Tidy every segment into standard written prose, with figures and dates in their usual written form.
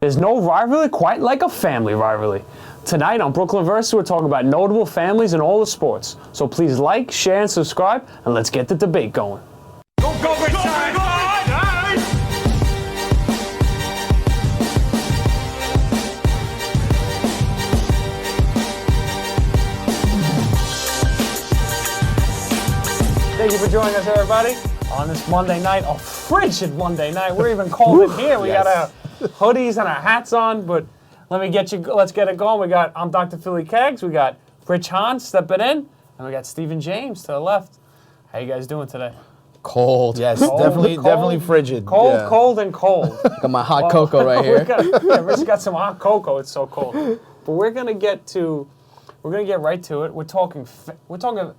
There's no rivalry quite like a family rivalry. Tonight on Brooklyn Versus, we're talking about notable families in all the sports. So please like, share, and subscribe, and let's get the debate going. Go Bridgeside! Thank you for joining us, everybody, on this Monday night, a frigid Monday night. We're even cold in here. We got our hoodies and our hats on, but let's get it going. I'm Dr. Philly Keggs. We got Rich Hahn stepping in, and we got Stephen James to the left. How you guys doing today? Cold. Yes, Cold, definitely frigid. Cold, Yeah. cold, and cold. Got my hot cocoa right here. Rich got some hot cocoa. It's so cold. But we're gonna get right to it. We're talking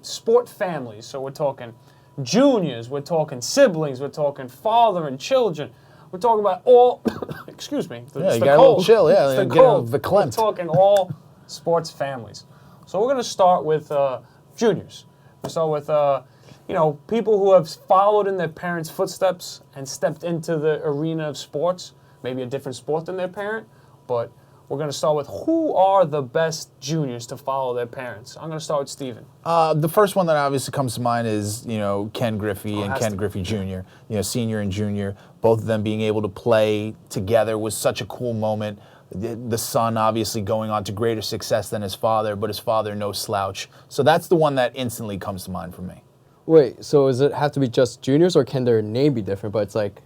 sport families. So we're talking juniors. We're talking siblings. We're talking father and children. We're talking about all. Excuse me. Yeah, you got a little chill. Yeah, it's the get cold. the verklempt. We're talking all sports families. So we're gonna start with juniors. We start with people who have followed in their parents' footsteps and stepped into the arena of sports. Maybe a different sport than their parent, but we're going to start with who are the best juniors to follow their parents. I'm going to start with Steven. The first one that obviously comes to mind is, Ken Griffey and Ken Griffey Jr., senior and junior. Both of them being able to play together was such a cool moment. The son obviously going on to greater success than his father, but his father no slouch. So that's the one that instantly comes to mind for me. Wait, so does it have to be just juniors, or can their name be different? But it's like,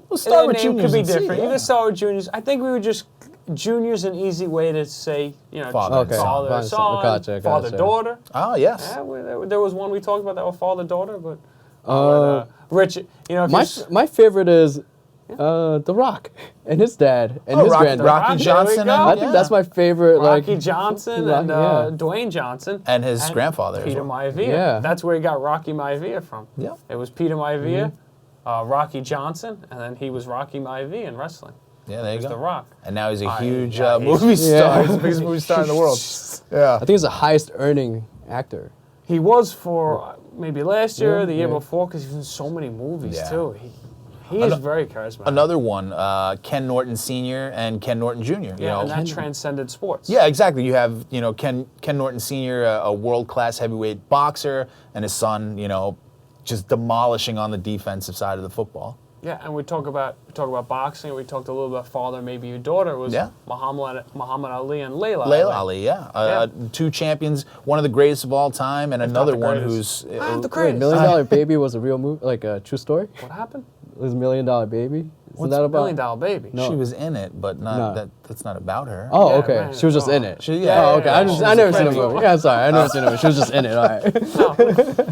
We'll start with name juniors. could be and see, different. yeah. You can start with juniors. I think we would just juniors an easy way to say, Father and son. father, son, Gotcha. father, daughter. Oh, yes. Yeah, there was one we talked about that was father, daughter, but Rich, my favorite is The Rock and his dad and his granddad. Rocky Johnson. I think that's my favorite. Rocky Johnson and yeah. Dwayne Johnson. And his grandfather. Peter as well. Maivia. Yeah. That's where he got Rocky Maivia from. Yeah. It was Peter Maivia, Rocky Johnson, and then he was Rocky Maivia in wrestling. Yeah, there you go. The Rock. And now he's a huge yeah, movie star. Yeah. He's the biggest movie star in the world. Yeah. I think he's the highest earning actor. He was for maybe last year or the year yeah. before, because he's in so many movies Yeah. too. He is very charismatic. Another one, Ken Norton Sr. and Ken Norton Jr. Yeah, and that transcended sports. Yeah, exactly. You have, Ken Norton Sr., a world-class heavyweight boxer, and his son, just demolishing on the defensive side of the football. Yeah, and we talk about boxing. We talked a little about father, maybe your daughter was Muhammad Ali and Layla. Layla Ali, yeah. Two champions, one of the greatest of all time, and another one who's... I'm the Wait, greatest. $1 Million Baby was a real movie, like a true story? What happened? It was $1 Million Baby? What's that $1 about? Million Baby? No. She was in it, but not No. that's not about her. Oh, Yeah, okay. right. She was just in it. Yeah, Oh, okay. yeah, I never seen the friend. movie. Yeah, sorry. I never seen the movie. She was just in it. All right.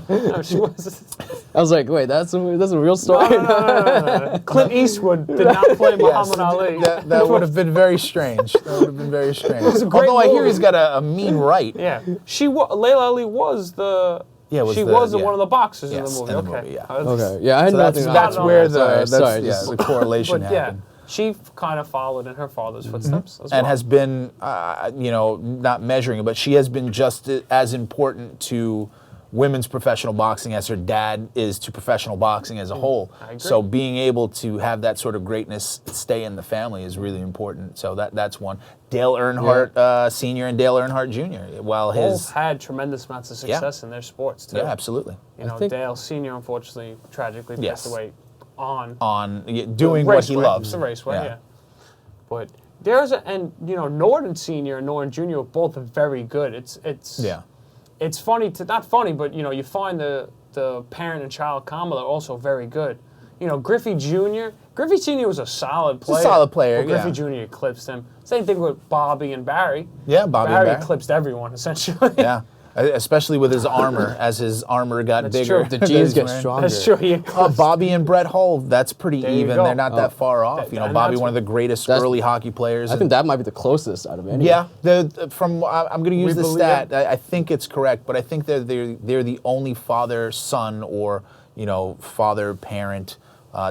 No, she was. I was like, wait, that's a real story? No. Clint Eastwood did not play Muhammad Ali. That would have been very strange. That would have been very strange. was a great Although I hear movie. he's got a mean right. Yeah, Layla Ali was the. Yeah, she the- was yeah. one of the boxers Yes, in the movie. in the okay. movie, yeah. Okay. Yeah, I had So nothing. that's where the correlation But yeah, happened. she kind of followed in her father's footsteps as well. And has been, not measuring, but she has been just as important to women's professional boxing as her dad is to professional boxing as a whole. I agree. So being able to have that sort of greatness stay in the family is really important. So that's one. Dale Earnhardt Sr. and Dale Earnhardt Jr. While both had tremendous amounts of success in their sports too. Yeah, absolutely. Dale Sr. unfortunately tragically passed away on doing what he loves. The raceway, yeah. But there's Norton Sr. and Norton Jr. are both very good. It's funny not funny, but you find the parent and child combo are also very good. Griffey Jr. Griffey Sr. was a solid player. He's a solid player, but Griffey Jr. eclipsed him. Same thing with Bobby and Barry. Yeah, Bobby and Barry eclipsed everyone essentially. Yeah. Especially with his armor, as his armor got bigger. The genes get stronger. That's true. Bobby and Brett Hull, that's pretty even. go. They're not that far off. Bobby, one of the greatest early hockey players. I think that might be the closest out of any. Yeah, I'm going to use the stat. I think it's correct, but I think they're the only father-son or father-parent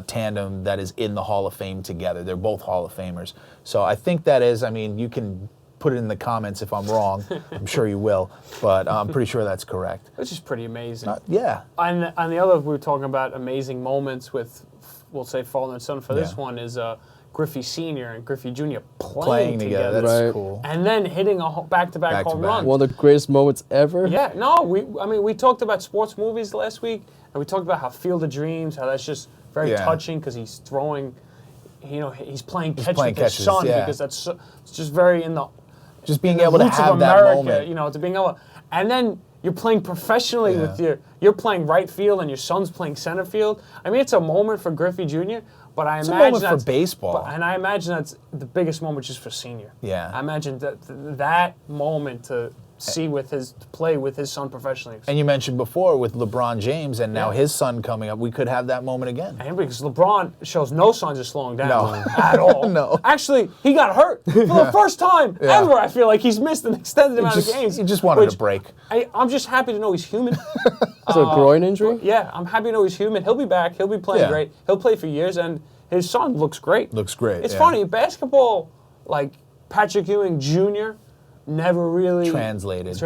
tandem that is in the Hall of Fame together. They're both Hall of Famers. So I think that is. You can put it in the comments if I'm wrong. I'm sure you will, but I'm pretty sure that's correct. Which is pretty amazing. Yeah. On the other, we were talking about amazing moments with, we'll say, father and son. For this one is Griffey Sr. and Griffey Jr. Playing together. That's Right. cool. And then hitting a back-to-back home run. One of the greatest moments ever. Yeah, no, we talked about sports movies last week, and we talked about how Field of Dreams, how that's just very touching because he's throwing, he's playing catch with his son because it's just very in the just being able to roots have of that America, moment. to being able, and then you're playing professionally with you're playing right field and your son's playing center field. I mean, it's a moment for Griffey Jr., but I imagine a moment for that's baseball. and I imagine that's the biggest moment just for Senior. Yeah. I imagine that moment to play with his son professionally. And you mentioned before with LeBron James and now his son coming up, we could have that moment again. And because LeBron shows no signs of slowing down No. at all. No. Actually, he got hurt for the first time ever. I feel like he's missed an extended amount of games. He just wanted a break. I'm just happy to know he's human. Is it a groin injury? Yeah, I'm happy to know he's human. He'll be back. He'll be playing great. He'll play for years, and his son looks great. Looks great. It's funny, basketball, like Patrick Ewing Jr., never really translated.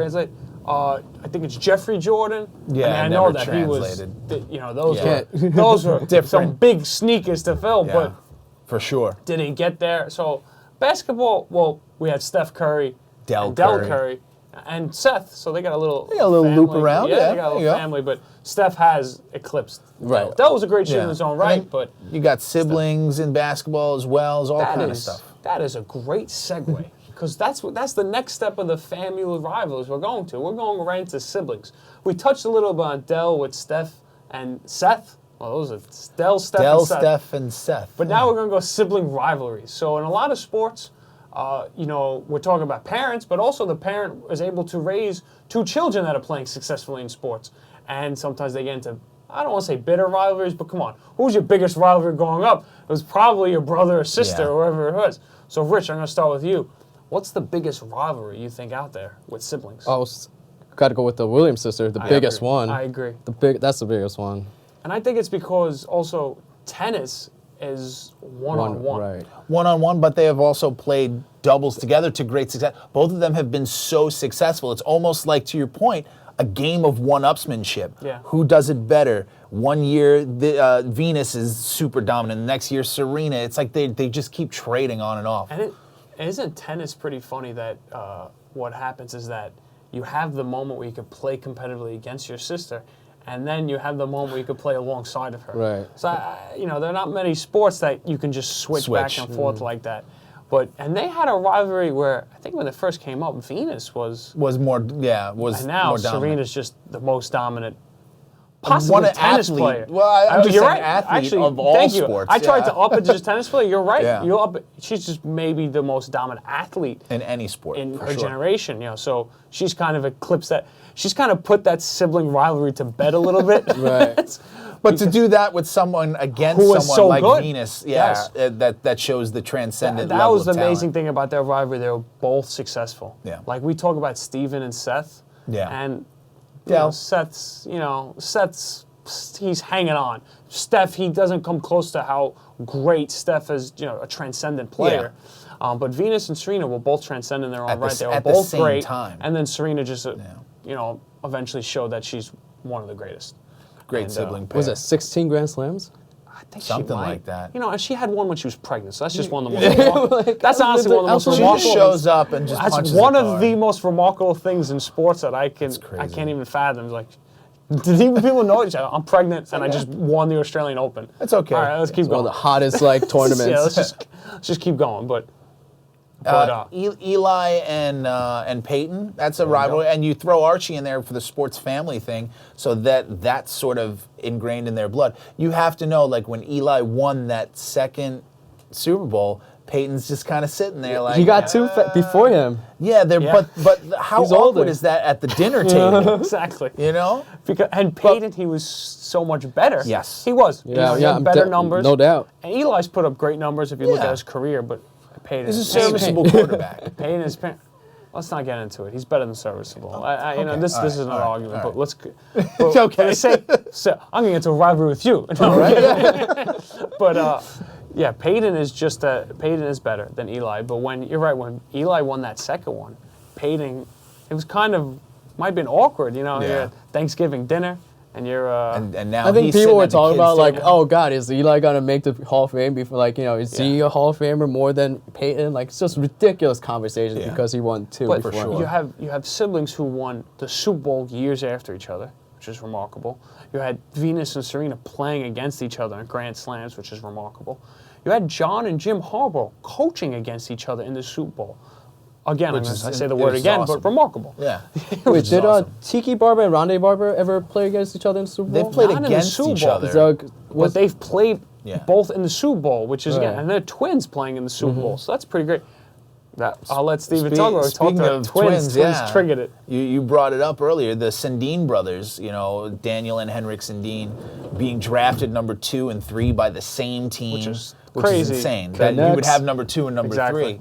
I think it's Jeffrey Jordan. Yeah, I know that translated. he was, those were Different. some big sneakers to fill, but for sure. didn't get there. So basketball, well, we had Steph Curry, Del Curry, and Seth. So they got a little loop family. around. Yeah, Yeah, they got a there you little go. family, but Steph has eclipsed. Right. Del was a great shooter in his own right, And but you got siblings in basketball as well as all kind of stuff. that is a great segue. Because that's the next step of the family rivalries we're going to. We're going right into siblings. We touched a little bit on Del with Steph and Seth. Well, those are Del, Steph, and Seth. But now we're going to go sibling rivalries. So in a lot of sports, we're talking about parents, but also the parent is able to raise two children that are playing successfully in sports. And sometimes they get into, I don't want to say bitter rivalries, but come on. Who was your biggest rivalry growing up? It was probably your brother or sister or whoever it was. So Rich, I'm going to start with you. What's the biggest rivalry you think out there with siblings? Oh, got to go with the Williams sister, the biggest one. I agree. That's the biggest one. And I think it's because also tennis is one-on-one. Right. One-on-one, but they have also played doubles together to great success. Both of them have been so successful. It's almost like, to your point, a game of one-upsmanship. Yeah. Who does it better? One year, Venus is super dominant. The next year, Serena. It's like they just keep trading on and off. And isn't tennis pretty funny that what happens is that you have the moment where you could play competitively against your sister, and then you have the moment where you could play alongside of her. Right. So, there are not many sports that you can just switch. Back and forth like that. And they had a rivalry where, I think when it first came up, Venus was more, and now more dominant. Serena's just the most dominant possibly tennis player. Well, I'm just you're saying right. athlete Actually, of all thank sports. You. I tried to up it to just tennis player. You're right. Yeah. You up it. She's just maybe the most dominant athlete in any sport in for her sure. generation. So she's kind of eclipsed that. She's kind of put that sibling rivalry to bed a little bit. Right. But to do that with someone against who was someone so like good. Venus, Yes. that shows the transcendent that level was the of talent. amazing thing about their rivalry. They were both successful. Yeah. Like we talk about Steven and Seth. Yeah. And Yeah. Seth's he's hanging on. Steph, he doesn't come close to how great Steph is, a transcendent player. But Venus and Serena were both transcendent in their own right. They were both great. Time. And then Serena just, eventually showed that she's one of the greatest. Great sibling pair. Was it 16 Grand Slams? I think Something she might. like that. And she had one when she was pregnant, so that's just one of the most remarkable. That's honestly one of the most She remarkable. just shows up and just That's punches one a of card. the most remarkable things in sports that I can't even fathom. Like, did even people know each other? I'm pregnant and I just won the Australian Open. That's okay. All right, let's keep One going. of the hottest tournaments. Yeah, let's just keep going. But Eli and Peyton, that's a rivalry, and you throw Archie in there for the sports family thing, so that's sort of ingrained in their blood. You have to know, like when Eli won that second Super Bowl, Peyton's just kind of sitting there like He got two before him. Yeah, but how He's awkward older. is that at the dinner table? exactly. And Peyton, he was so much better. Yes. he was. Yeah, He had better numbers. No doubt. And Eli's put up great numbers if you look at his career, but Peyton He's a serviceable quarterback. Peyton is. Let's not get into it. He's better than serviceable. This is an argument, but let's. It's okay. So I'm going to get into a rivalry with you. No, right? But Peyton is Peyton is better than Eli. But when Eli won that second one, Peyton, it was might have been awkward. You had Thanksgiving dinner, and you're and now I think he's people sitting were at the talking kids' about like, table. oh God, is Eli gonna make the Hall of Fame before? Like, you know, is he Yeah. a Hall of Famer more than Peyton? Like, it's just ridiculous conversations Yeah. because he won 2 but before. sure. you have siblings who won the Super Bowl years after each other, which is remarkable. You had Venus and Serena playing against each other in Grand Slams, which is remarkable. You had John and Jim Harbaugh coaching against each other in the Super Bowl. Again, I say the word again, awesome. but remarkable. Yeah. Wait, did awesome. Tiki Barber and Rondé Barber ever play against each other in the Super Bowl? They've played Not in the against Super each Bowl. other. So, But they've played Yeah. both in the Super Bowl, which is, again, Right. and they're twins playing in the Super Bowl, so that's pretty great. I'll let Steven Spe- talk about it. Talk speaking to of twins. twins, yeah. Triggered it. You brought it up earlier. The Sundin brothers, you know, Daniel and Henrik Sundin, being drafted number 2 and 3 by the same team, Which is which crazy. is insane. That you would Connects. have number 2 and number Exactly. 3.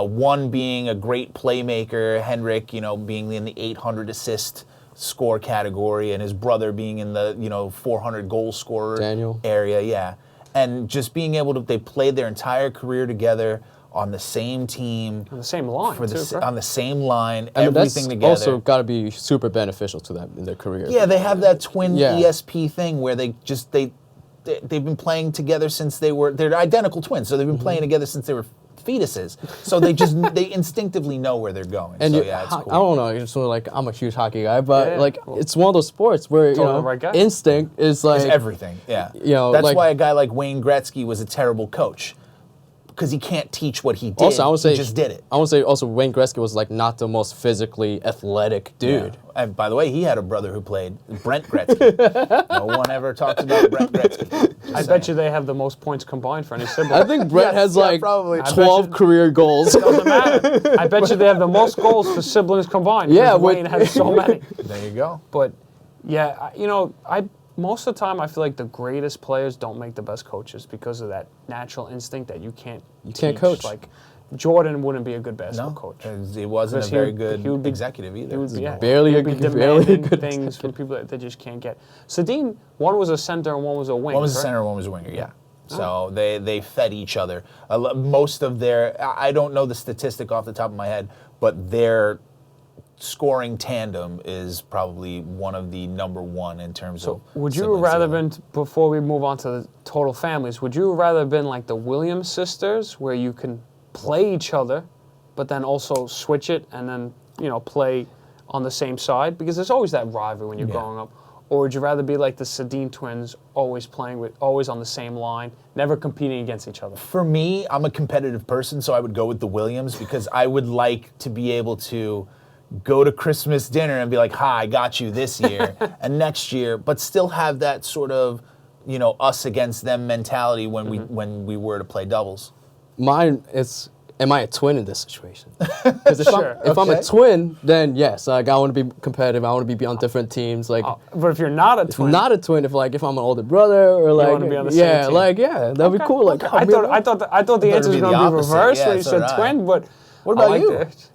One being a great playmaker, Henrik, you know, being in the 800 assist score category, and his brother being in the 400 goal scorer Daniel. area. Yeah, and just being able to, they played their entire career together on the same team. On the same line, For too, the, correct? on the same line, I mean, everything that's together. also got to be super beneficial to them in their career. Yeah, they have that twin Yeah. ESP thing where they've been playing together since they're identical twins, so they've been playing together since they were fetuses. So they instinctively know where they're going. And so you- yeah, it's cool. I don't know. It's sort of like I'm a huge hockey guy, but Yeah, like cool. it's one of those sports where Totally the right guy. instinct is like It's everything. Yeah, That's that's why a guy like Wayne Gretzky was a terrible coach, because he can't teach what he did. Also, I would say he just did it. I would say also Wayne Gretzky was like not the most physically athletic dude. Yeah. And by the way, he had a brother who played Brent Gretzky. No one ever talks about Brent Gretzky. I bet you they have the most points combined for any sibling. I think Brett Yes, has yeah, like probably. I bet 12 you- career goals. Doesn't matter. I bet you they have the most goals for siblings combined. Yeah, because with- Wayne has so many. There you go. But yeah, most of the time I feel like the greatest players don't make the best coaches because of that natural instinct that you can't can't teach. coach. Like Jordan wouldn't be a good basketball No, coach. 'cause he wasn't Because a very he good would be- executive either. He would be, barely he a would be good- barely a demanding good things from people that they just can't get. Sedin, one was a center and one was a wing. One was a correct? center, one was a winger. Yeah. So they fed each other. Most of their, I don't know the statistic off the top of my head, but their scoring tandem is probably one of the number 1 in terms of. Would you siblings rather together. been, before we move on to the total families, would you rather have been like the Williams sisters where you can play each other, but then also switch it and then, play on the same side? Because there's always that rivalry when you're growing up. Or would you rather be like the Sedin twins, always on the same line, never competing against each other? For me, I'm a competitive person, so I would go with the Williams because I would like to be able to go to Christmas dinner and be like, "Hi, I got you this year," and next year, but still have that sort of, us against them mentality when we were to play doubles. Mine is, am I a twin in this situation? Because if, Sure. if I'm Okay. a twin, then yes, like I want to be competitive. I want to be on different teams. Like But if you're not a if twin, not a twin, if I'm an older brother or like wanna be on the same team. that'd be cool. Like I thought the answer it'd was be going the to be opposite. reversed Yeah, when you so said did I. twin, but What about I you? it.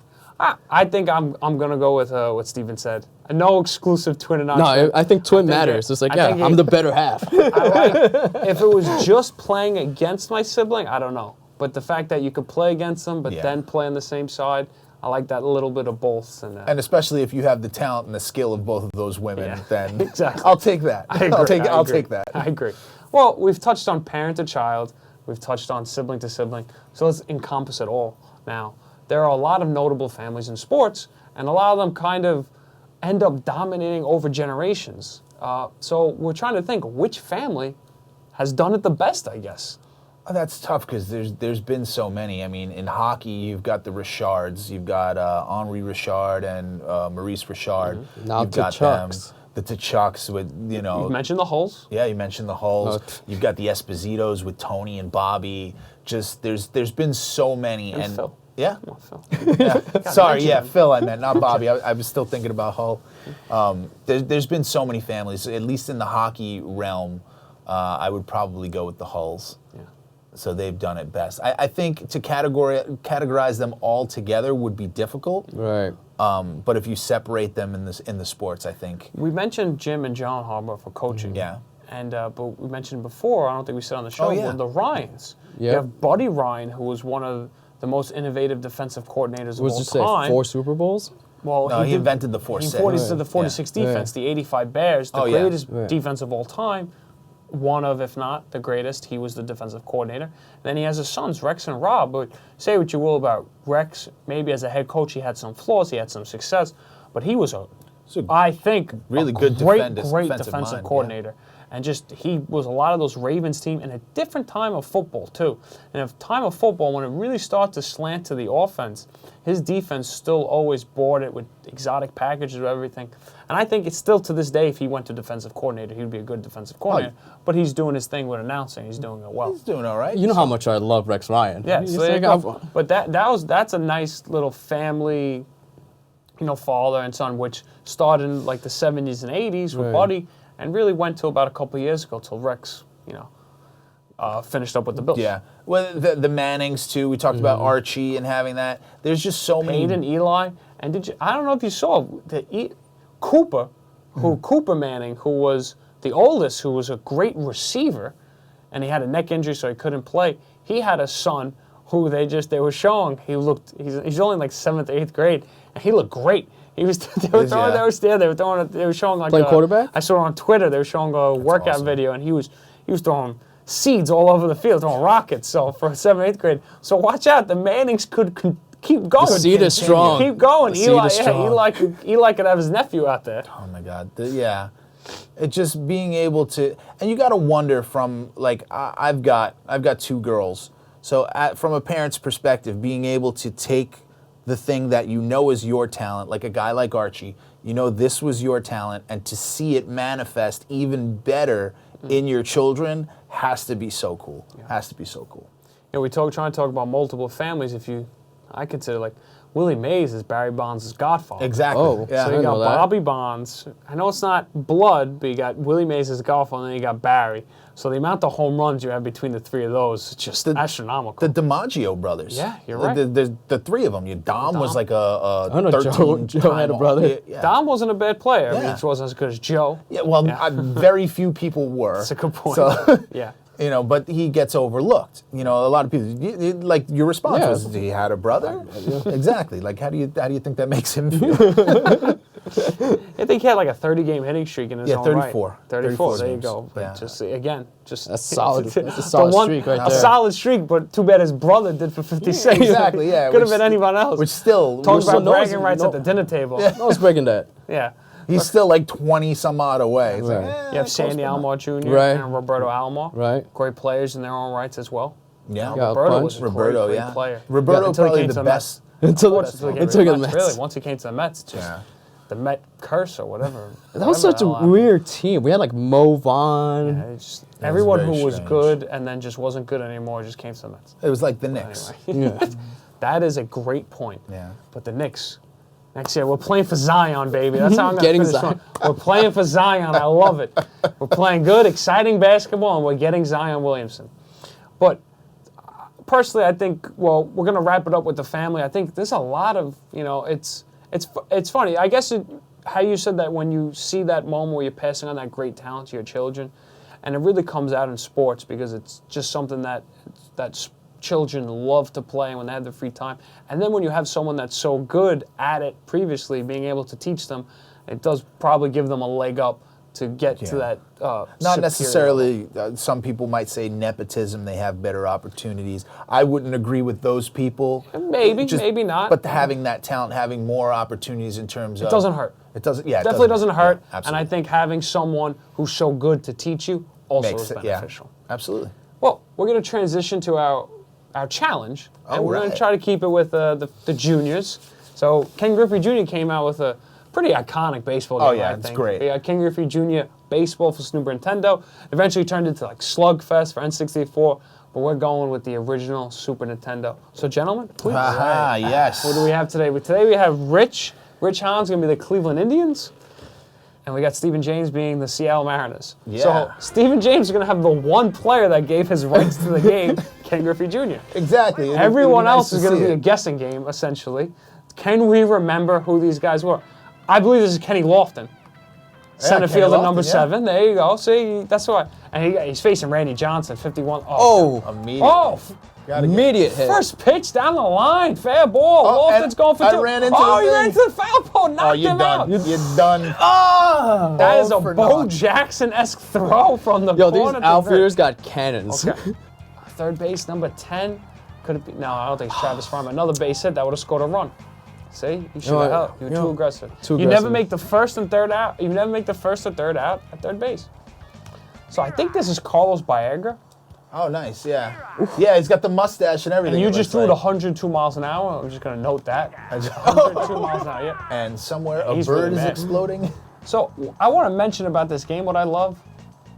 I think I'm going to go with what Steven said. No exclusive twin and not no, twin. I think twin think matters. it- It's like I yeah, think I'm it- the better half. If it was just playing against my sibling, I don't know. But the fact that you could play against them, but Yeah. then play on the same side, I like that little bit of both. And especially if you have the talent and the skill of both of those women, Yeah, then exactly. I'll take that. I agree, I'll agree. take that. I agree. Well, we've touched on parent to child. We've touched on sibling to sibling. So let's encompass it all now. There are a lot of notable families in sports, and a lot of them kind of end up dominating over generations. So we're trying to think which family has done it the best, I guess. Oh, that's tough because there's been so many. I mean, in hockey, you've got the Richards, you've got Henri Richard and Maurice Richard. Now You've got them, Tchucks. the Tchucks with You've mentioned the Hulls. Yeah, you mentioned the Hulls. Oh, You've got the Espositos with Tony and Bobby. Just there's been so many And Phil. Yeah. Come on, Phil. Yeah. Sorry, mention yeah, him. Phil. I meant not Bobby. I was still thinking about Hull. There's been so many families. At least in the hockey realm, I would probably go with the Hulls. Yeah. So they've done it best. I think to categorize them all together would be difficult. Right. But if you separate them in the sports, I think. We mentioned Jim and John Harbaugh for coaching. Yeah. And but we mentioned before, I don't think we said on the show, Oh, yeah. were the Ryans. You Yep. have Buddy Ryan, who was one of the most innovative defensive coordinators of What all did you say? time. 4 Super Bowls? Well, No, he invented the 4-6. He did the 46 defense, the 85 Bears, the greatest defense of all time. One of, if not the greatest. He was the defensive coordinator. And then he has his sons, Rex and Rob. But say what you will about Rex, maybe as a head coach he had some flaws, he had some success, but he was I think, really great defensive defensive coordinator. And just, he was a lot of those Ravens team in a different time of football, too. And a time of football, when it really started to slant to the offense, his defense still always bought it with exotic packages of everything. And I think it's still to this day, if he went to defensive coordinator, he would be a good defensive coordinator. But he's doing his thing with announcing. He's doing it well. He's doing all right. You know how much I love Rex Ryan. Yeah, so there you go. But that's a nice little family, father and son, which started in like the 70s and 80s with Buddy, and really went to about a couple of years ago till Rex, finished up with the Bills. Yeah. Well, the Mannings, too. We talked about Archie and having that. There's just so many. Peyton, Eli. And I don't know if you saw Cooper, Cooper Manning, who was the oldest, who was a great receiver, and he had a neck injury, so he couldn't play. He had a son who they were showing. He's only like 7th, 8th grade, and he looked great. They were showing like playing quarterback. I saw it on Twitter. They were showing a workout video, and he was throwing seeds all over the field, throwing rockets. So for 7th, 8th grade, so watch out. The Mannings could keep going. The seed is strong. Keep going. Eli could have his nephew out there. Oh my God. Yeah. It's just being able to, and you got to wonder from like I've got 2 girls, so from a parent's perspective, being able to take the thing that is your talent, like a guy like Archie, this was your talent, and to see it manifest even better in your children has to be so cool. Yeah. Has to be so cool. We trying to talk about multiple families. I consider like Willie Mays is Barry Bonds' godfather. Exactly. Oh, yeah. So you got Bobby Bonds. I know it's not blood, but you got Willie Mays as godfather, and then you got Barry. So the amount of home runs you have between the 3 of those is just astronomical. The DiMaggio brothers. Yeah, you're right. The 3 of them. Dom was like a I know 13 Joe had a brother. Yeah. Dom wasn't a bad player. I mean, he wasn't as good as Joe. Yeah, well, very few people were. That's a good point. So, yeah. But he gets overlooked. A lot of people, like your response was, he had a brother? Exactly. Like, how do you think that makes him feel? I think he had like a 30-game hitting streak in his own 34. right. 34. There you games. go. But Yeah. That's solid. That's a solid streak right there. A solid streak, but too bad his brother did for 56. Exactly. Yeah. Could have been anyone else. Which still talking about bragging rights at the dinner table. No one's breaking that. Yeah. He's still like 20 some odd away. It's Right. like, You have Sandy Alomar Jr. Right. and Roberto Alomar. Right. Great players in their own rights as well. Yeah. Roberto was a Roberto, great yeah. player. Roberto until he probably came the to best. Until the Mets. Really, once he came to the Mets, it's just the Met curse or whatever. That was such a weird team. We had like Mo Vaughn. Yeah, everyone very who was strange. good and then just wasn't good anymore just came to the Mets. It was like the Knicks. Anyway. Yeah. That is a great point. Yeah. But the Knicks, next year, we're playing for Zion, baby. That's how I'm going to Getting finish Zion. one. We're playing for Zion. I love it. We're playing good, exciting basketball, and we're getting Zion Williamson. But personally, I think, we're going to wrap it up with the family. I think there's a lot of, it's funny. I guess how you said that when you see that moment where you're passing on that great talent to your children, and it really comes out in sports because it's just something that children love to play when they have their free time. And then when you have someone that's so good at it previously, being able to teach them, it does probably give them a leg up to get to that Not necessarily, some people might say nepotism, they have better opportunities. I wouldn't agree with those people. Maybe, maybe not. But having that talent, having more opportunities in terms of... It doesn't hurt. It doesn't, It definitely doesn't hurt. Yeah, and I think having someone who's so good to teach you also is yeah, beneficial. absolutely. Well, we're going to transition to our challenge, and we're going to try to keep it with the juniors. So Ken Griffey Jr. came out with a pretty iconic baseball game. Oh yeah, I it's think. great. Yeah, Ken Griffey Jr. Baseball for Super Nintendo. Eventually turned into like Slugfest for N64, but we're going with the original Super Nintendo. So gentlemen, please. Aha, yes. What do we have today? Today we have Rich Hahn's going to be the Cleveland Indians. And we got Stephen James being the Seattle Mariners. Yeah. So Stephen James is going to have the one player that gave his rights to the game, Ken Griffey Jr. Exactly. Everyone else is going to be a guessing game, essentially. Can we remember who these guys were? I believe this is Kenny Lofton. Center Kenny fielder Lofton, number 7. There you go. See, that's why. And he's facing Randy Johnson, 51. Oh. Immediately. Oh! Immediate hit. First pitch down the line, fair ball. Lofton's going for 2. I ran into he the ran into the foul pole, knocked you're him done. out. You're done. Oh! That is a for Bo naught. Jackson-esque throw from the Yo, corner. these outfielders got cannons. Okay. Third base, number 10. Could it be? No, I don't think it's Travis Farmer. Another base hit that would have scored a run. See, you should have helped. You were too aggressive. You never make the first and third out. You never make the first or third out at third base. So I think this is Carlos Baerga. Oh, nice. Yeah. Yeah, he's got the mustache and everything. And you it just looks threw it like. 102 miles an hour. I'm just going to note that. 102 miles an hour, yeah. And somewhere a He's bird really is mad. exploding. So I want to mention about this game what I love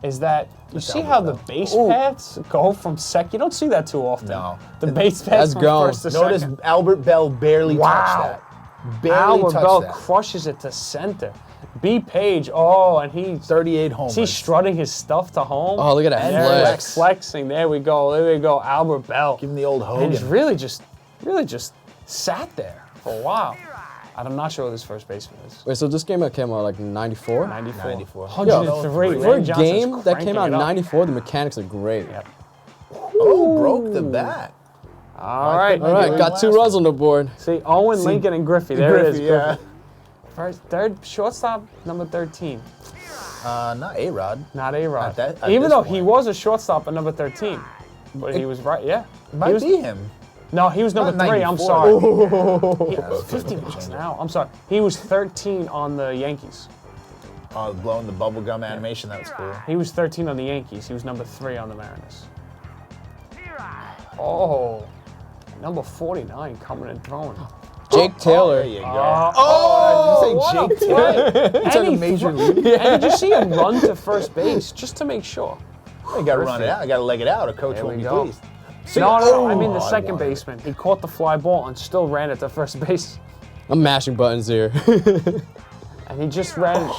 is that you see how the base paths go from second. You don't see that too often. No. The base paths from gone. first to Notice second. Albert Bell barely Wow. touched that. Barely Albert touched Bell that. crushes it to center. B. Page, and he's 38 homers. He's strutting his stuff to home. Oh, look at that And flex. there's flexing. There we go. There we go. Albert Bell. Give him the old And he's Hogan. really just sat there for a while. I'm not sure who this first baseman is. Wait, so this game came out like 94? 94. 103. 103. For a Randy Johnson's game that cranking came out in it up. 94, the mechanics are great. Yep. Oh, broke the bat. All right. All right, got 2 runs on the board. See, Owen, Lincoln, and Griffey. There it is. Griffey, yeah. Third shortstop, number 13. Not A-Rod. Not A-Rod. At Even this though he point. was a shortstop at number 13. But he was right, yeah. Might was- be him. No, he was number Not 3, I'm 94. sorry. He Yeah, was 50 miles an hour. I'm sorry. He was 13 on the Yankees. Oh, blowing the bubblegum animation, that was cool. He was 13 on the Yankees. He was number 3 on the Mariners. Oh, number 49 coming and throwing. Jake Taylor. There you go. Oh, what did you say a Jake play. Taylor? It's like a major league. And did you see him run to first base just to make sure? I got to run it out. I got to leg it out. A coach There won't we be go. pleased. No, I mean the I second wanted it. baseman. He caught the fly ball and still ran it to first base. I'm mashing buttons here. And he just ran.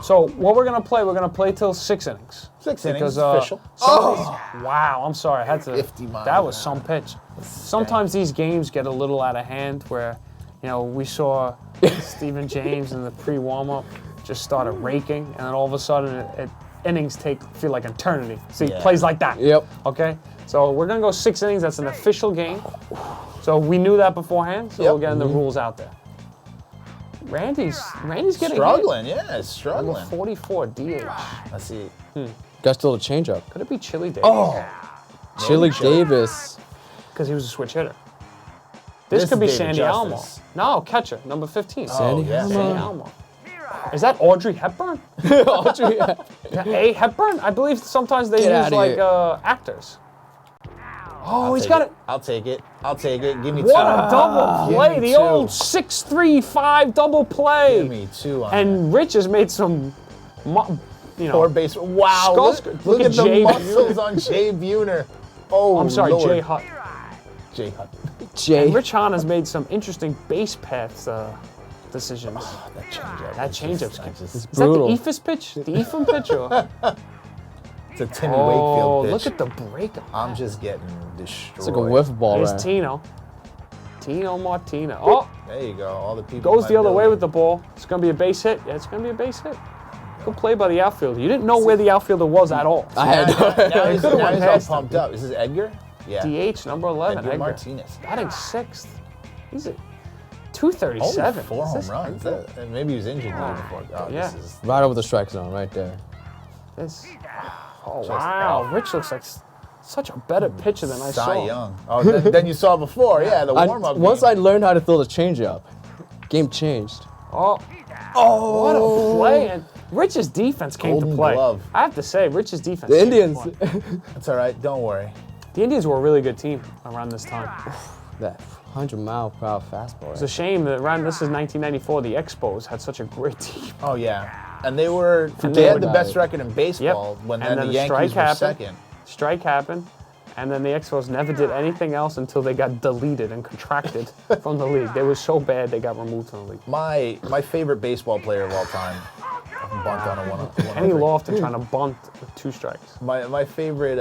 So what we're gonna play till 6 innings. 6 innings, Because, official. Wow, I'm sorry, I had to. 50 miles That was an some pitch. Sometimes these games get a little out of hand where, we saw Stephen James in the pre-warm-up just started raking, and then all of a sudden innings feel like eternity. See, Yeah. plays like that. Yep. Okay, so we're gonna go 6 innings. That's an official game. So we knew that beforehand. So Yep. we're getting the rules out there. Randy's getting Struggling, yeah, hit. Number struggling. 44 DH. Let's see. Got still a changeup. Could it be Chili Davis? Chili Davis. Because he was a switch hitter. This This could be David Sandy Justice. Almo. No, catcher, number 15. Oh, yeah. Sandy Almo. Is that Audrey Hepburn? A. Hepburn? I believe sometimes they Get use outta like here. Actors. Oh, he's Take got it. it. I'll take it. I'll take it. Give me What two. a double play. Give me The two. old 6-3-5 double play. Give me 2 on that. And Rich has made some, Poor base. Wow. Skull- Look, look at at the Jay muscles on Jay Buhner. Oh, I'm sorry, Lord. Jay Hutt. Jay Hutt. Jay. And Rich Hahn has made some interesting base paths decisions. That changeup. That changeup's It's is just- that the brutal. Ephus pitch? The Epham pitch? Or? It's a Timmy Oh, Wakefield pitch. look at the break. I'm just getting destroyed. It's like a whiff ball, There's right? Tino Martina. Oh, There you go. All the people. goes in the my other way building. with the ball. It's going to be a base hit. Yeah, it's going to be a base hit. Good play by the outfielder. You didn't know where the outfielder was at all. I had Now he's, could've now went he's all past him. pumped up. Is this Edgar? Yeah. DH number 11. Edgar Edgar. Martinez. Batting 6th. He's at Only 237. 4 Is home this runs. Edgar? And maybe he was injured the year before. Oh, Yeah. This is Right over the strike zone, right there. This. Oh wow! Rich looks like such a better pitcher than I Cy saw. Young. Oh, than you saw before. Yeah, the warm-up. Once game. I learned how to throw the changeup, game changed. Oh, what a play! And Rich's defense came Golden to play. glove. I have to say, Rich's defense. The came to Indians. play. That's all right. Don't worry. The Indians were a really good team around this time. That 100-mile-per-hour fastball. It's a shame that around this is 1994. The Expos had such a great team. Oh yeah, and they had the best record in baseball when And then the strike Yankees were happened. second. Strike happened, and then the Expos never did anything else until they got deleted and contracted from the league. They were so bad they got removed from the league. My favorite baseball player of all time. I can bunt on a one. Kenny Lofton trying to bunt with 2 strikes. My favorite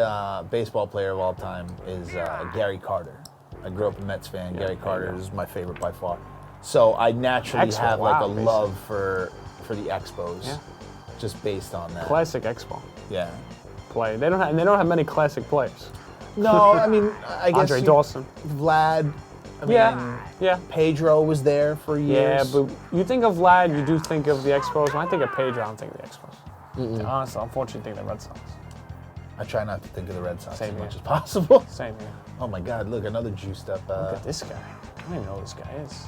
baseball player of all time is Gary Carter. I grew up a Mets fan. Gary Carter is my favorite by far. So I naturally Expo, have like a wow, love for the Expos, Yeah. just based on that. Classic Expo Yeah. play. They don't have many classic players. No, I mean, I guess Andre Dawson. Vlad. I mean, Yeah. Pedro was there for Yeah, years. but you think of Vlad, you do think of the Expos. When I think of Pedro, I don't think of the Expos. Honestly, unfortunately, think of the Red Sox. I try not to think of the Red Sox Same as much here. as possible. Same here. Oh my God! Look, another juiced up. Look at this guy. I don't even know who this guy is.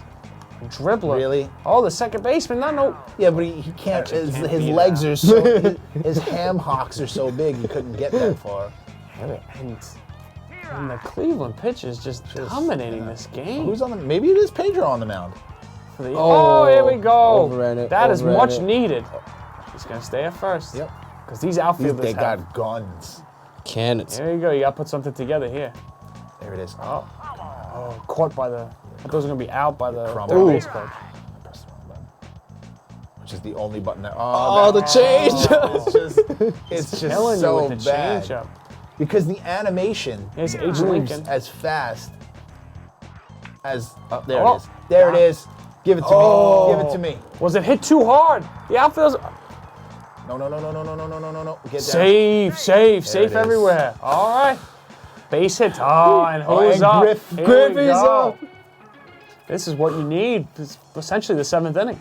A dribbler. Really? Oh, the second baseman. No. Yeah, but he can't. Actually can't His be legs that. are so. his ham hocks are so big, he couldn't get that far. And the Cleveland pitch is just dominating this game. Who's on the? Maybe it is Pedro on the mound. Oh, here we go. overran it, That is overran much it. needed. He's going to stay at first. Yep. Because these outfielders They have. got guns. Cannons. There you go. You got to put something together here. There it is. Oh, caught by the. I thought it was going to be out by the Crumb. third Ooh. base coach. I pressed the wrong button. Which is the only button that. Oh, the change. It's just Killing you so with the bad. changeup. Because the animation Here's H. moves Lincoln. as fast as. There Oh. it is. There it is. Give it to me. Give it to me. Was it hit too hard? The outfield's No. Get down. safe it is. everywhere. All right. Base hit. Oh, and who's and up? Griffey's Here we go. up. This is what you need. It's essentially the seventh inning.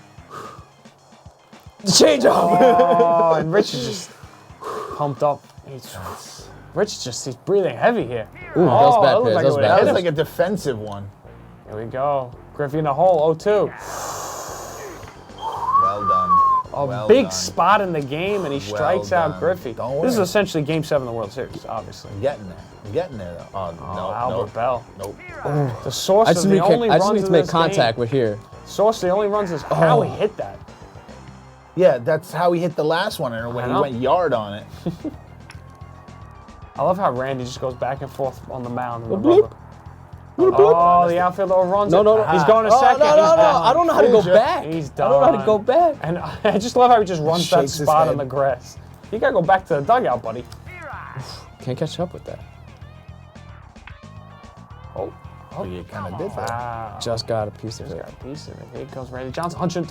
Change up. Oh, and Rich is just pumped up. He's breathing heavy here. Ooh, that was bad looked pitch. like That was it would've bad That hit was him. like a defensive one. Here we go. Griffey in the hole, 0-2. Well done. A Well big done. spot in the game, and he strikes out done. Griffey. Don't This is worry. essentially Game 7 of the World Series, obviously. I'm getting there. I'm getting there, though. Oh, no. Albert Bell. Nope. The source I of just the need, only I just runs need to in make this contact game. with here. Source of the only runs is how he hit that. Yeah, that's how he hit the last one, and when I he know. went yard on it. I love how Randy just goes back and forth on the mound. In the Bloop. rubber. Oh, the outfielder runs No, it. no, no. He's going to second. No, He's no, no. done. I don't know how to go Fooled ya. back. He's I don't know how to done. go back. And I just love how he just runs that Shakes his spot head. on the grass. You got to go back to the dugout, buddy. Can't catch up with that. Oh, Oh, you kind of did that. wow. Just got a piece of Just it. got a piece of it. Here comes Randy Johnson. Hunching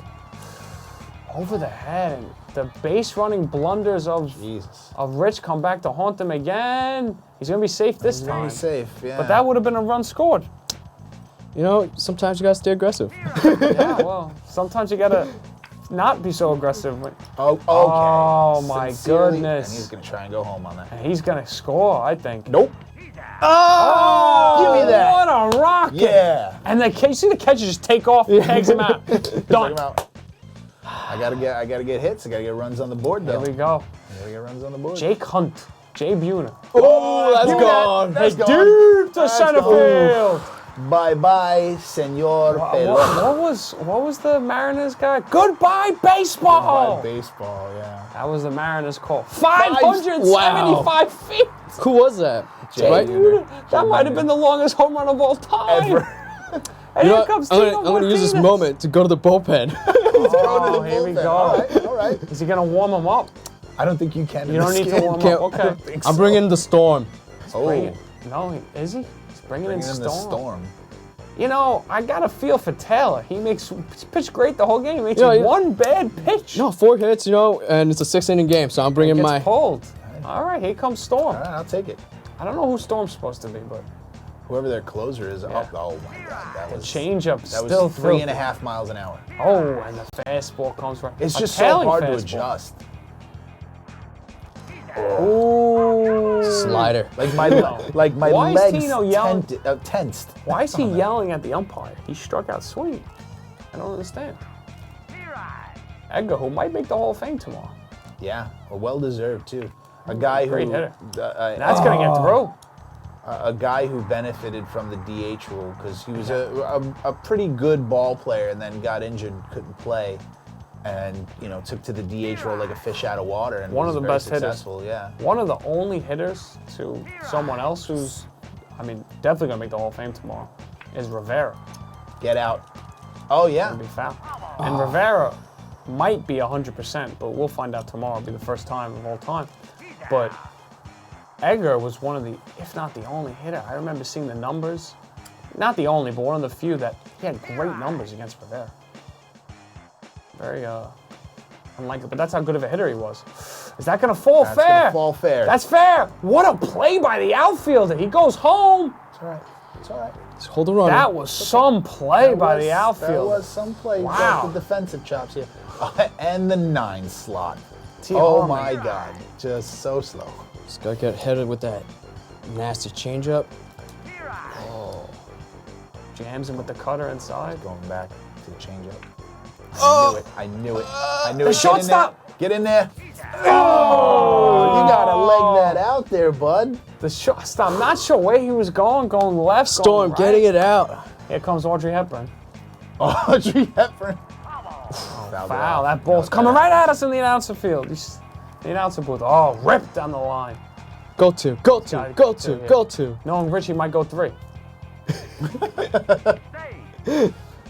over the head. And the base running blunders of Jesus. Rich come back to haunt him again. He's going to be safe this He's time. gonna be safe, yeah. But that would have been a run scored. You know, sometimes you gotta stay aggressive. Yeah, well, sometimes you got to not be so aggressive. Oh, okay. Oh, my Sincerely, goodness. And he's gonna try and go home on that. And he's going to score, I think. Nope. Oh, Give me that. What a rocket. Yeah. And the you see the catcher just take off, tags him out. Check Done. him out. I gotta get hits. I gotta get runs on the board, Here though. we go. I gotta get runs on the board. Jake Hunt. Jay Buhner. Oh, that's Give me that. gone. That's Hey, gone. deep to That's center gone. field. Bye-bye, senor pelota. What was the Mariners guy? Goodbye baseball. Goodbye, baseball, yeah. That was the Mariners call. 575 feet. Who was that? Jay Right? Buhner. That might have been the longest home run of all time. Ever. And You here know what? comes I'm Tino gonna use this Martinez. moment to go to the bullpen. Oh, here we go. All right. Is he gonna warm him up? I don't think you can. You don't need to warm Can't- up. Okay. I'm bringing the storm. Bring Oh, it. No, is he? He's bringing in bringing in the storm. You know, I got a feel for Taylor. He's pitched great the whole game. He makes Yeah, yeah. one bad pitch. No, 4 hits, you know, and it's a 6-inning game, so I'm bringing Gets my. pulled. All right, here comes Storm. All right, I'll take it. I don't know who Storm's supposed to be, but Whoever their closer is. Yeah. Oh my God, that was changeup that still was 3.5 miles an hour. Oh, and the fastball comes right. It's a just so tailing hard to fastball. adjust. Ooh. Slider. Like my Why is legs Tino yelling? tensed. Why is he yelling at the umpire? He struck out swinging. I don't understand. Edgar, who might make the Hall of Fame tomorrow. Yeah, well deserved too. A guy Great who hitter. That's That's going to get through. a guy who benefited from the DH rule because he was a pretty good ball player and then got injured, couldn't play, and took to the DH role like a fish out of water and One was of the very best hitters. successful. Yeah. One of the only hitters to someone else who's, definitely going to make the Hall of Fame tomorrow is Rivera. Get out. Oh yeah. Be foul. And Rivera might be 100%, but we'll find out tomorrow. It'll be the first time of all time. But Edgar was one of the, if not the only hitter. I remember seeing the numbers. Not the only, but one of the few that he had great numbers against Rivera. Very unlikely, but that's how good of a hitter he was. Is that going to fall That's fair? gonna fall fair. That's fair. What a play by the outfielder. He goes home. It's all right. It's all right. Just hold the runner. That was some play by the outfielder. That was some play. Wow. The defensive chops here. And the 9 slot. T. Oh Harmon. my God. Just so slow. Just gotta get headed with that nasty changeup. Jams him with the cutter inside. Going back to the changeup. Oh. I knew it. I knew The it. shortstop. Get in there. Oh, you gotta leg that out there, bud. The shortstop, I'm not sure where he was going left, Storm going right. getting it out. Here comes Audrey Hepburn. Audrey Hepburn. Foul, that ball's coming right at us in the announcer field. The announcer booth, ripped down the line. Go to, go to, Gotta go get to, to it. go to. Knowing Richie might go 3.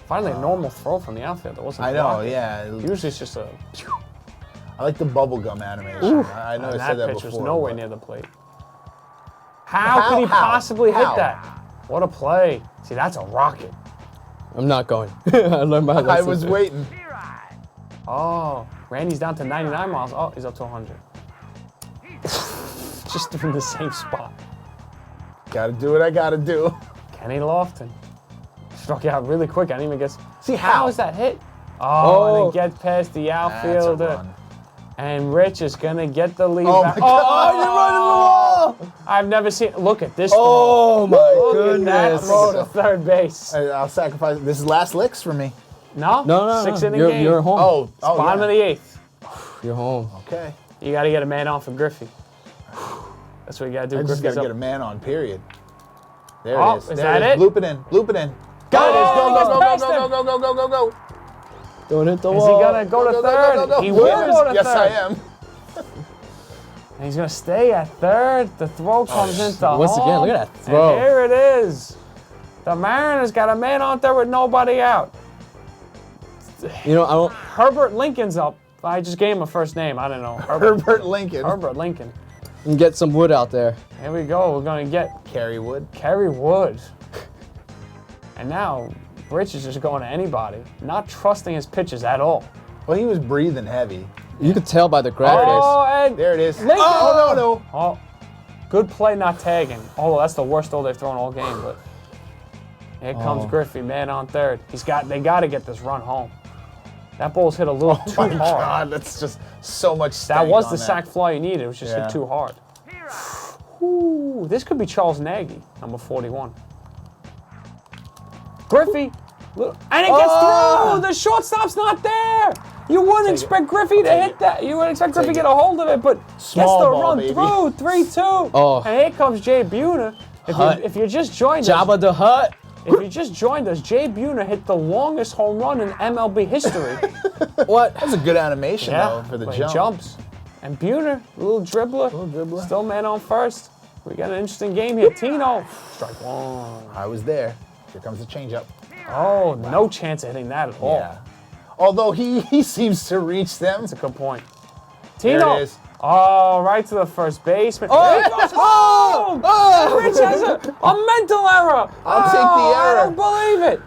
Finally, a normal throw from the outfield. That wasn't I know, blocking. yeah. Usually it's just a. I like the bubblegum animation. I know I And said that pitch before. was nowhere but- near the plate. How could he possibly hit that? What a play. See, that's a rocket. I'm not going. I learned my lesson. I was waiting. Oh, Randy's down to 99 miles. Oh, he's up to 100. Just in the same spot. Gotta do what I gotta do. Kenny Lofton struck out really quick. I didn't even guess. See, How is that hit? Oh, and it gets past the That's a outfielder. run. And Rich is going to get the lead Oh, back. my God. Oh, you're running the wall! I've never seen. Look at this Oh my throw. Look at that goodness. throw to third base. I'll sacrifice. This is last licks for me. No? No. 6 inning You're, game. you're home. Oh, Bottom of yeah. the 8th. You're home. Okay. You got to get a man on for Griffey. That's what you got to do. I just Griffey's gotta up. get a man on. Period. There Oh, it is. is There that it it? is. Bloop it in. Bloop it in. Go! There it is. Go, He gets go, go, past go, him. go, go, go, go, go, go. Don't hit the Is he wall. going to go to Go, go, third? go, go, go. He will go to Yes, third. I am. And he's going to stay at third. The throw comes into Once home. again, look at that throw. And here it is. The Mariners got a man out there with nobody out. You know, I don't. Herbert Lincoln's up. I just gave him a first name. I don't know. Herbert Lincoln. Herbert Lincoln. And get some wood out there. Here we go. We're going to get Kerry Wood. Kerry Wood. And now, Rich is just going to anybody, not trusting his pitches at all. Well, he was breathing heavy. You could tell by the graphics. Oh, and There it is. Lincoln. Oh, no. Oh, good play, not tagging. Oh, that's the worst throw they've thrown all game. But here comes Griffey, man on third. They got to get this run home. That ball's hit a little too My hard. God, that's just so much That stank was on the that. sac fly you needed. It was just Yeah. hit too hard. Ooh, this could be Charles Nagy, number 41. Griffey, look, and it gets through. The shortstop's not there. You wouldn't expect Griffey to hit that. You wouldn't expect Griffey to get a hold of it, but Small gets the ball, run baby. through, 3-2. Oh. And here comes Jay Buhner. If you just joined us, Jabba the Hutt. if you just joined us, Jay Buhner hit the longest home run in MLB history. What? That's a good animation, Yeah, though, for the but he jump. jumps. And Buhner, little dribbler. Still man on first. We got an interesting game here. Tino, strike one. I was there. Here comes the changeup. Oh, no chance of hitting that at all. Yeah. Although he seems to reach them. That's a good point. There Tino. it is. Oh, right to the first baseman. Oh! There he goes home! Rich has a mental error. I'll take the error. I don't believe it.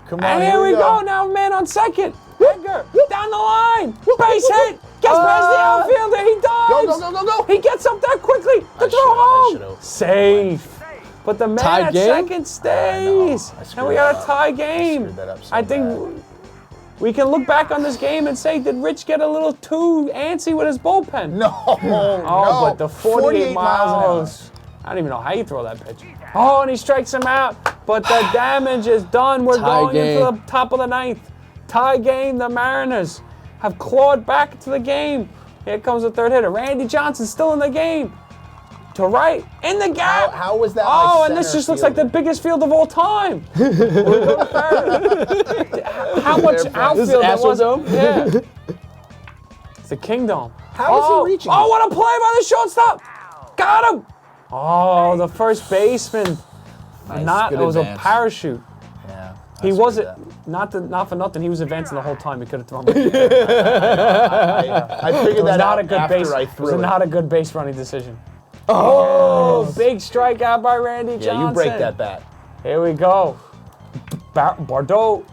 Come on, And here we go. Now man on second. Edgar, down the line. Base hit. Gets past the outfielder. He dives. Go, go, go, go, go. He gets up there quickly. The throw home. Safe. But the man Tied at game? second stays. I screwed And we got that a tie up. game. screwed that up so I think bad. we can look back on this game and say, did Rich get a little too antsy with his bullpen? No. Oh, no. but the 48 miles an miles. I don't even know how you throw that pitch. Oh, and he strikes him out. But the damage is done. We're Tie going game. into the top of the ninth. Tie game. The Mariners have clawed back into the game. Here comes the third hitter. Randy Johnson still in the game. To right, in the gap. How was that? Oh, my and this center just looks like the fielder? biggest field of all time. How much Fair play. outfield This is there was? Astrodome? Yeah. It's the Kingdom. How is he reaching Oh, it? what a play by the shortstop! Got him! Oh, the first baseman. Nice. It Good was advance. a parachute. Yeah. He I wasn't, screwed not for nothing, he was advancing the whole time. He could have thrown it. that. I figured It was that not out a good after base. I It threw was it. not a good base running decision. Oh, big strikeout by Randy Johnson. Yeah, you break that bat. Here we go. Bordeaux.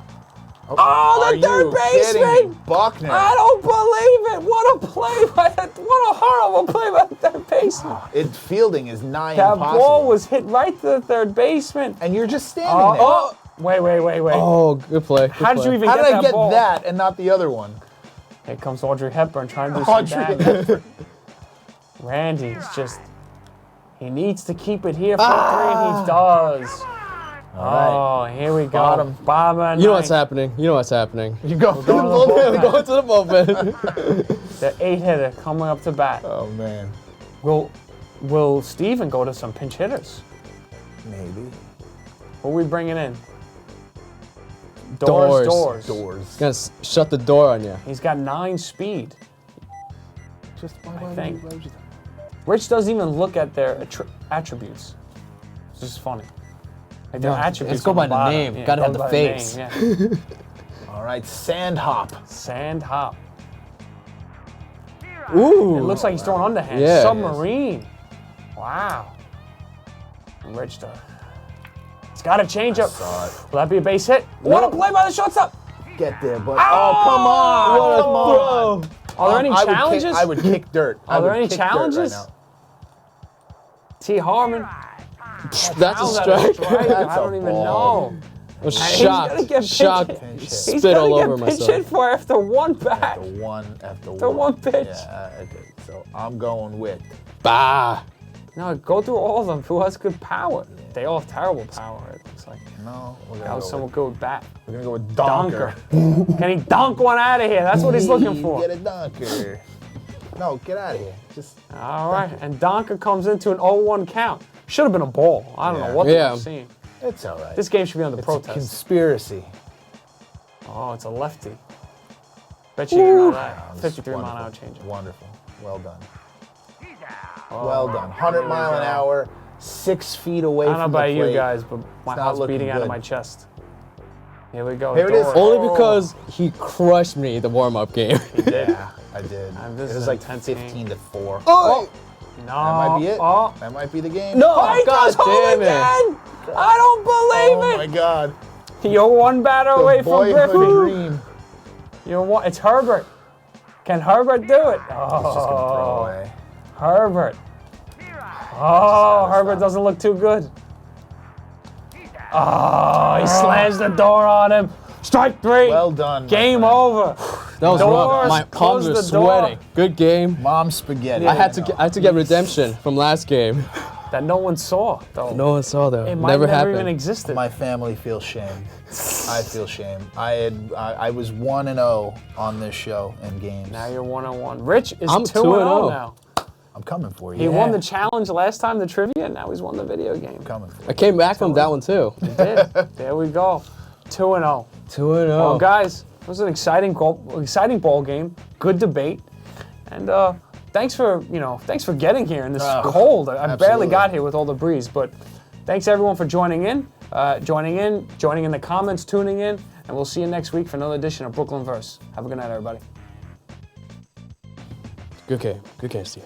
Oh, the third baseman! Buckner. I don't believe it! What a play by what a horrible play by the third baseman! Fielding is nigh That impossible. ball was hit right to the third baseman. And you're just standing there. Oh, wait. Oh, good play. How did you even How get did I that get ball? that and not the other one? Here comes Audrey Hepburn trying to do some damage. Randy's just, he needs to keep it here for 3, and he does. Oh, here we go. Bottom. You know what's happening. You know what's happening. You go to the Bullpen. bullpen. Go to the bullpen. The 8-hitter coming up to bat. Oh, man. Will Steven go to some pinch hitters? Maybe. Who are we bringing in? Doors. Doors. Gonna shut the door on you. He's got 9 speed. Just I think. Rich doesn't even look at their attributes. It's just funny. Like their attributes. Let's go on by the bottom. name. Yeah, Gotta go have the by face. name, yeah. All right, Sand Hop. Sand hop. Ooh. It looks like he's throwing underhand. Yeah. Submarine. Wow. Rich does. It's got to change up. Saw it. Will that be a base hit? What a play by the shortstop. Get there, but oh, come on! What a Come on! throw. Are there any I would challenges? I would kick dirt. Are there any challenges? Right now. T. Harmon. That's a How's that strike. I don't even ball. know. I was He's gonna shocked. get Shocked. Pinch hit. He's Spit all gonna over get pitch myself. hit for after one bat. After one pitch. Yeah, okay. So I'm going with. Bah. No, go through all of them. Who has good power? They all have terrible power, it looks like. No, we're That gonna was go someone with, good with bat. we're gonna go with Donker. Can he dunk one out of here? That's what he's looking for. Get a Donker. No, get out of here. Just All right, and Donker comes into an 0-1 count. Should have been a ball. I don't know what Yeah. they were seeing. it's all right. This game should be under it's a protest. conspiracy. Oh, it's a lefty. Bet you didn't know that. 53 mile an hour Wonderful. change. Wonderful. Well done. Oh, Well done. 100 mile an hour, 6 feet away I don't know from the about you plate. guys, but my not heart's looking beating out of good. my chest. Here we go. Here it is. Doors. Only because he crushed me the warm-up game. Yeah, I did. this It is was an like intense 15 to 4. Oh! No. That might be it. Oh. That might be the game. No! Oh, he God goes home damn it. again! I don't Oh believe my it! God. You're one batter The away from boyhood Griffey. dream. You're one. It's Herbert. Can Herbert do it? He's just gonna throw Oh, away. Herbert. Oh, Herbert doesn't look too good. Oh, he slams the door on him. Strike 3. Well done. my Game friend. over. That was Doors, rough. My close palms are the door. sweating. Good game. Mom spaghetti. I had to get redemption from last game. That no one saw, though. No one saw that. It might Never never happened. even existed. My family feels shame. I feel shame. I was 1-0 on this show and games. Now you're 1-1. Rich is I'm 2-0 now. I'm coming for you. He won the challenge last time, the trivia, and now he's won the video game. I'm coming for I you. came back from that one too. Did. There we go. 2-0. 2-0. Well, guys, it was an exciting ball game. Good debate, and thanks for getting here in this cold. I barely absolutely. got here with all the breeze, but thanks everyone for joining in the comments, tuning in, and we'll see you next week for another edition of Brooklyn Verse. Have a good night, everybody. Good game, Steve.